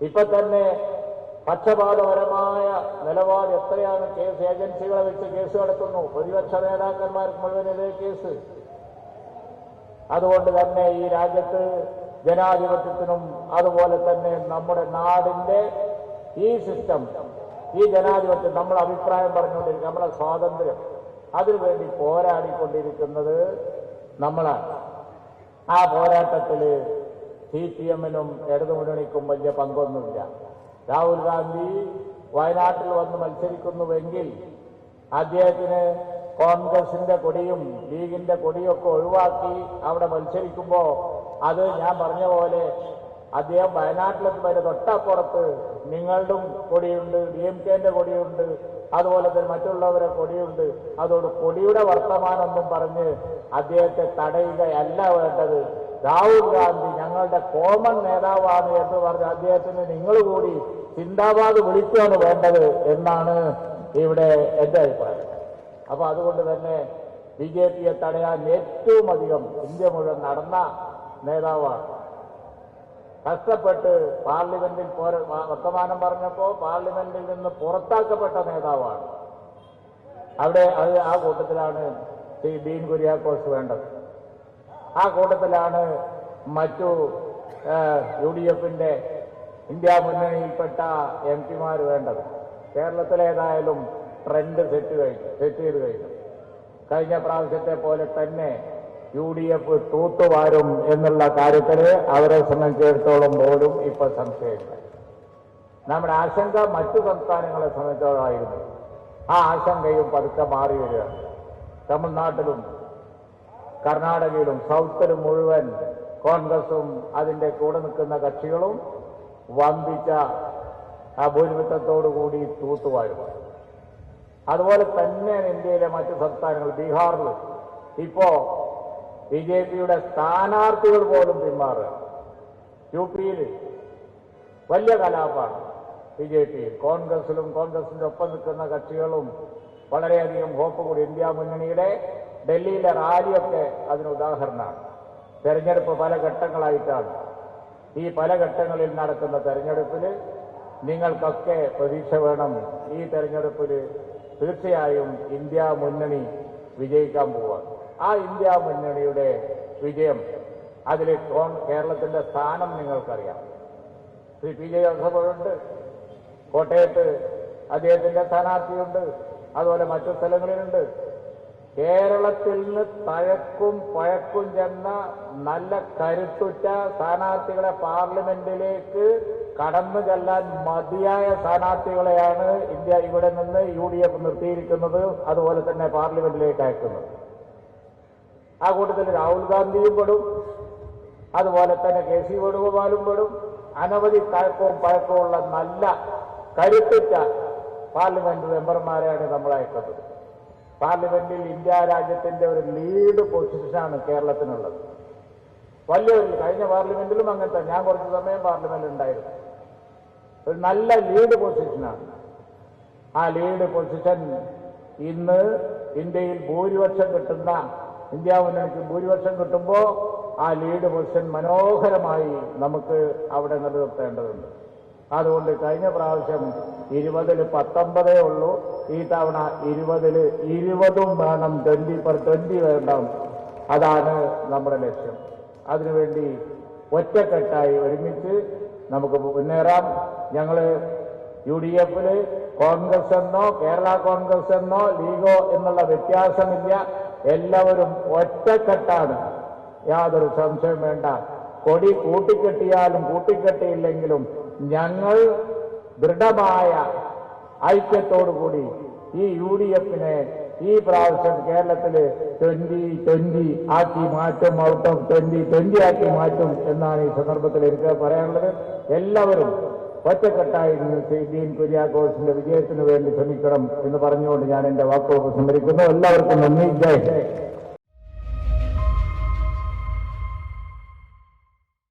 ഇപ്പൊ തന്നെ പക്ഷപാതപരമായ നിലപാട് എത്രയാണ് കേസ് ഏജൻസികളെ വെച്ച് കേസ് നടത്തുന്നു. പ്രതിപക്ഷ നേതാക്കന്മാർക്ക് മുഴുവൻ ഇതേ കേസ്. അതുകൊണ്ട് തന്നെ ഈ രാജ്യത്ത് ജനാധിപത്യത്തിനും അതുപോലെ തന്നെ നമ്മുടെ നാടിന്റെ ഈ സിസ്റ്റം, ഈ ജനാധിപത്യം, നമ്മൾ അഭിപ്രായം പറഞ്ഞുകൊണ്ടിരിക്കുക, നമ്മളെ സ്വാതന്ത്ര്യം, അതിനുവേണ്ടി പോരാടിക്കൊണ്ടിരിക്കുന്നത് നമ്മളാണ്. ആ പോരാട്ടത്തിൽ CPM-നും ഇടതുമുന്നണിക്കും വലിയ പങ്കൊന്നുമില്ല. രാഹുൽ ഗാന്ധി വയനാട്ടിൽ വന്ന് മത്സരിക്കുന്നുവെങ്കിൽ അദ്ദേഹത്തിന് കോൺഗ്രസിന്റെ കൊടിയും ലീഗിന്റെ കൊടിയൊക്കെ ഒഴിവാക്കി അവിടെ മത്സരിക്കുമ്പോൾ അത് ഞാൻ പറഞ്ഞ പോലെ അദ്ദേഹം വയനാട്ടിലെത്തുമ്പോൾ തൊട്ടപ്പുറത്ത് നിങ്ങളുടെ കൊടിയുണ്ട്, DMK-ന്റെ കൊടിയുണ്ട്, അതുപോലെ തന്നെ മറ്റുള്ളവരെ കൊടിയുണ്ട്. അതോട് കൊടിയുടെ വർത്തമാനമൊന്നും പറഞ്ഞ് അദ്ദേഹത്തെ തടയുകയല്ല വേണ്ടത്. രാഹുൽ ഗാന്ധി ഞങ്ങളുടെ കോമൺ നേതാവാണ് എന്ന് പറഞ്ഞ് അദ്ദേഹത്തിന് നിങ്ങൾ കൂടി സിന്ദാബാദ് വിളിക്കുകയാണ് വേണ്ടത് എന്നാണ് ഇവിടെ എന്റെ അഭിപ്രായം. അപ്പൊ അതുകൊണ്ട് തന്നെ BJP-യെ തടയാൻ ഏറ്റവും അധികം ഇന്ത്യ മുഴുവൻ നടന്ന നേതാവാണ്. കഷ്ടപ്പെട്ട് പാർലമെന്റിൽ വർത്തമാനം പറഞ്ഞപ്പോൾ പാർലമെന്റിൽ നിന്ന് പുറത്താക്കപ്പെട്ട നേതാവാണ്. അവിടെ ആ കൂട്ടത്തിലാണ് ശ്രീ ഡീൻ കുര്യാക്കോസ് വേണ്ടത്. ആ കൂട്ടത്തിലാണ് മറ്റു UDF-ന്റെ ഇന്ത്യ മുന്നണിയിൽപ്പെട്ട MP-മാർ വേണ്ടത്. കേരളത്തിലേതായാലും ട്രെൻഡ് സെറ്റ് ചെയ്ത് കഴിഞ്ഞു. കഴിഞ്ഞ പ്രാവശ്യത്തെ പോലെ തന്നെ UDF തൂത്തുവാരും എന്നുള്ള കാര്യത്തിൽ അവരെ സംബന്ധിച്ചിടത്തോളം പോലും ഇപ്പൊ സംശയമില്ല. നമ്മുടെ ആശങ്ക മറ്റു സംസ്ഥാനങ്ങളെ സംബന്ധിച്ചോളമായിരുന്നു. ആ ആശങ്കയും പതുക്കെ മാറി വരികയാണ്. തമിഴ്നാട്ടിലും കർണാടകയിലും സൗത്തിലും മുഴുവൻ കോൺഗ്രസും അതിന്റെ കൂടെ നിൽക്കുന്ന കക്ഷികളും വമ്പിച്ച ഭൂരിപക്ഷത്തോടുകൂടി തൂത്തുവാരും. അതുപോലെ തന്നെയാണ് ഇന്ത്യയിലെ മറ്റു സംസ്ഥാനങ്ങൾ. ബീഹാറിൽ ഇപ്പോ BJP-യുടെ സ്ഥാനാർത്ഥികൾ പോലും പിന്മാറുക. UP-യിൽ വലിയ കലാപമാണ്. BJP കോൺഗ്രസിലും കോൺഗ്രസിന്റെ ഒപ്പം നിൽക്കുന്ന കക്ഷികളും വളരെയധികം ഹോപ്പ് കൂടി. ഇന്ത്യ മുന്നണിയുടെ ഡൽഹിയിലെ റാലിയൊക്കെ അതിന് ഉദാഹരണമാണ്. തെരഞ്ഞെടുപ്പ് പല ഘട്ടങ്ങളായിട്ടാണ്. ഈ പല ഘട്ടങ്ങളിൽ നടക്കുന്ന തെരഞ്ഞെടുപ്പിൽ നിങ്ങൾക്കൊക്കെ പ്രതീക്ഷ വേണം. ഈ തെരഞ്ഞെടുപ്പിൽ തീർച്ചയായും ഇന്ത്യ മുന്നണി വിജയിക്കാൻ പോവുകയാണ്. ആ ഇന്ത്യ മുന്നണിയുടെ വിജയം, അതിൽ കേരളത്തിന്റെ സ്ഥാനം നിങ്ങൾക്കറിയാം. ശ്രീ PJ ജോസഫുണ്ട്, കോട്ടയത്ത് അദ്ദേഹത്തിന്റെ സ്ഥാനാർത്ഥിയുണ്ട്, അതുപോലെ മറ്റു സ്ഥലങ്ങളിലുണ്ട്. കേരളത്തിൽ നിന്ന് തഴക്കും പഴക്കും ചെന്ന നല്ല കരുത്തുറ്റ സ്ഥാനാർത്ഥികളെ പാർലമെന്റിലേക്ക് കടന്നു ചെല്ലാൻ മതിയായ സ്ഥാനാർത്ഥികളെയാണ് ഇന്ത്യ ഇവിടെ നിന്ന് UDF നിർത്തിയിരിക്കുന്നത്, അതുപോലെ തന്നെ പാർലമെന്റിലേക്ക് അയക്കുന്നത്. ആ കൂട്ടത്തിൽ രാഹുൽ ഗാന്ധിയും പെടും, അതുപോലെ തന്നെ KC വേണുഗോപാലും പെടും. അനവധി തഴക്കവും പഴക്കവുമുള്ള നല്ല കരുത്തുറ്റ പാർലമെന്റ് മെമ്പർമാരെയാണ് നമ്മൾ അയക്കുന്നത്. പാർലമെന്റിൽ ഇന്ത്യ രാജ്യത്തിന്റെ ഒരു ലീഡ് പൊസിഷനാണ് കേരളത്തിനുള്ളത്. വലിയൊരു കഴിഞ്ഞ പാർലമെന്റിലും അങ്ങനത്തെ, ഞാൻ കുറച്ച് സമയം പാർലമെന്റിൽ ഉണ്ടായിരുന്നു. ഒരു നല്ല ലീഡ് പൊസിഷനാണ്. ആ ലീഡ് പൊസിഷൻ ഇന്ന് ഇന്ത്യയിൽ ഭൂരിപക്ഷം കിട്ടുന്ന, ഇന്ത്യ മുന്നണിക്ക് ഭൂരിപക്ഷം കിട്ടുമ്പോൾ ആ ലീഡ് പൊസിഷൻ മനോഹരമായി നമുക്ക് അവിടെ നിലനിർത്തേണ്ടതുണ്ട്. അതുകൊണ്ട് കഴിഞ്ഞ പ്രാവശ്യം 20-ൽ 19 ഉള്ളൂ. ഈ തവണ 20-ൽ 20 വേണം, 20 വേണം. അതാണ് നമ്മുടെ ലക്ഷ്യം. അതിനുവേണ്ടി ഒറ്റക്കെട്ടായി ഒരുമിച്ച് നമുക്ക് മുന്നേറാം. ഞങ്ങൾ UDF-ൽ കോൺഗ്രസ് എന്നോ കേരള കോൺഗ്രസ് എന്നോ ലീഗോ എന്നുള്ള വ്യത്യാസമില്ല. എല്ലാവരും ഒറ്റക്കെട്ടാണ്, യാതൊരു സംശയം വേണ്ട. കൊടി കൂട്ടിക്കെട്ടിയാലും കൂട്ടിക്കെട്ടിയില്ലെങ്കിലും ഞങ്ങൾ ദൃഢമായ ഐക്യത്തോടുകൂടി ഈ UDF-നെ ഈ പ്രാവശ്യം കേരളത്തിൽ 2020 ആക്കി മാറ്റും, ഔട്ട് ഓഫ് 2020 ആക്കി മാറ്റും എന്നാണ് ഈ സന്ദർഭത്തിൽ എനിക്ക് പറയാനുള്ളത്. എല്ലാവരും ഒറ്റക്കെട്ടായി ശ്രീ ഡീൻ കുര്യാക്കോസിന്റെ വിജയത്തിന് വേണ്ടി ശ്രമിക്കണം എന്ന് പറഞ്ഞുകൊണ്ട് ഞാൻ എന്റെ വാക്കുകൾ സംഭരിക്കുന്നു. എല്ലാവർക്കും നന്ദി. ജയ്.